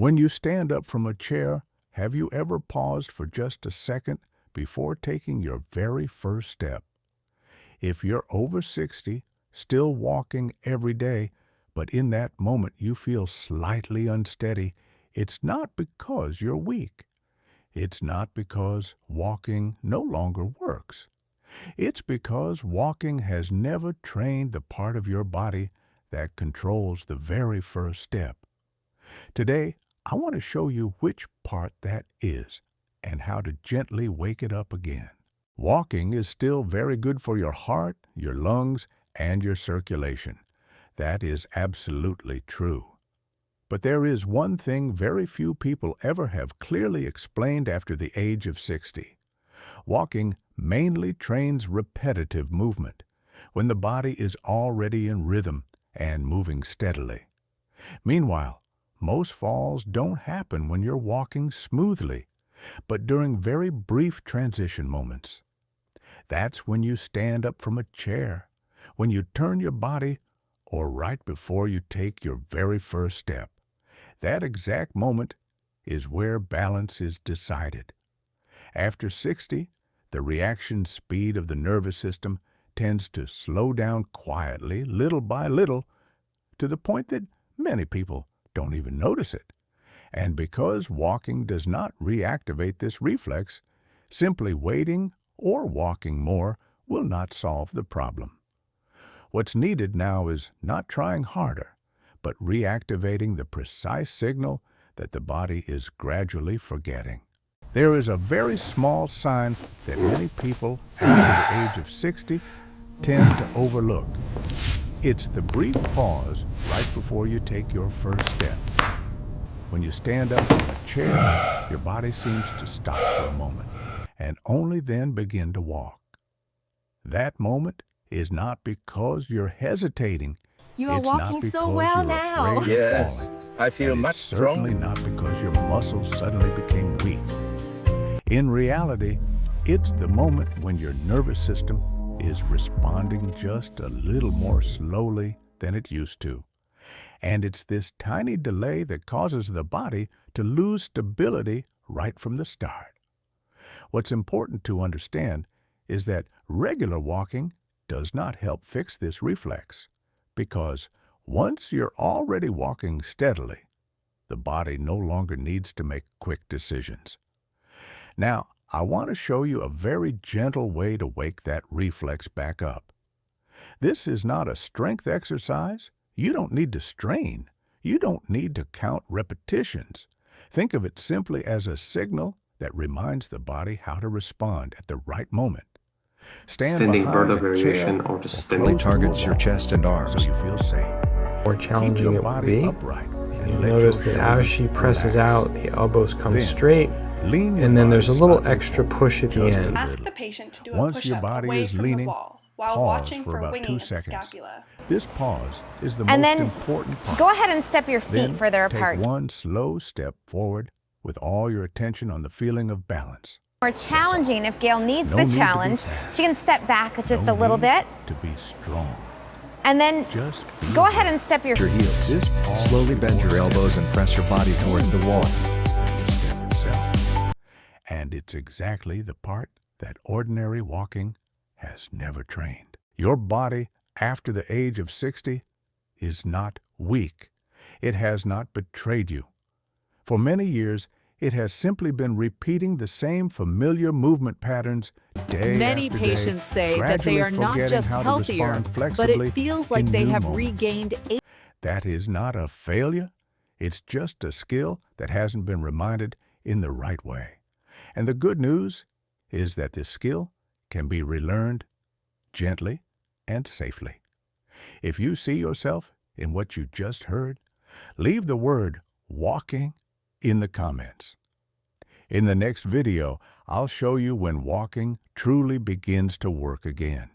When you stand up from a chair, have you ever paused for just a second before taking your very first step? If you're over 60, still walking every day, but in that moment you feel slightly unsteady, it's not because you're weak. It's not because walking no longer works. It's because walking has never trained the part of your body that controls the very first step. Today, I want to show you which part that is and how to gently wake it up again. Walking is still very good for your heart, your lungs, and your circulation. That is absolutely true. But there is one thing very few people ever have clearly explained after the age of 60. Walking mainly trains repetitive movement, when the body is already in rhythm and moving steadily. Meanwhile, most falls don't happen when you're walking smoothly, but during very brief transition moments. That's when you stand up from a chair, when you turn your body, or right before you take your very first step. That exact moment is where balance is decided. After 60, the reaction speed of the nervous system tends to slow down quietly, little by little, to the point that many people don't even notice it. And because walking does not reactivate this reflex, simply waiting or walking more will not solve the problem. What's needed now is not trying harder, but reactivating the precise signal that the body is gradually forgetting. There is a very small sign that many people after the age of 60 tend to overlook. It's the brief pause right before you take your first step. When you stand up from a chair, your body seems to stop for a moment and only then begin to walk. That moment is not because you're hesitating. You are It's not walking because so well you're now. afraid of Yes, falling. I feel And much it's certainly stronger. not because your muscles suddenly became weak. In reality, it's the moment when your nervous system is responding just a little more slowly than it used to. And it's this tiny delay that causes the body to lose stability right from the start. What's important to understand is that regular walking does not help fix this reflex, because once you're already walking steadily, the body no longer needs to make quick decisions. Now, I want to show you a very gentle way to wake that reflex back up. This is not a strength exercise. You don't need to strain. You don't need to count repetitions. Think of it simply as a signal that reminds the body how to respond at the right moment. Stand Standing behind bird a variation chair or just or standing close to a targets your wall chest and so arms. you feel safe. More Keep challenging your it will body be. upright and You'll let notice your that as she shoulders presses relax. out, the elbows come Then, straight, lean your and then body there's a little slightly extra forward, push at the just a end. Ask little. the patient to do a Once your push-up body away is from leaning, the wall while pause watching for for about 2 winging of the seconds. scapula. This pause is the And most then important part. go ahead and step your feet Then further take apart. one slow step forward with all your attention on the feeling of balance. More challenging if Gail needs No the need to be challenge. fast. She can step back just No a little need bit, to be strong. and then Just be go ahead aware. and step your Your heels. This pause Slowly bend your before elbows stepping and press your body towards the wall. the step itself. And it's exactly the part that ordinary walking has never trained. Your body, after the age of 60, is not weak. It has not betrayed you. For many years, it has simply been repeating the same familiar movement patterns day Many after patients day, say that they gradually are not forgetting just how to healthier, respond but flexibly it feels like in they new have moments. regained That is not a failure. It's just a skill that hasn't been reminded in the right way. And the good news is that this skill can be relearned gently and safely. If you see yourself in what you just heard, leave the word walking in the comments. In the next video, I'll show you when walking truly begins to work again.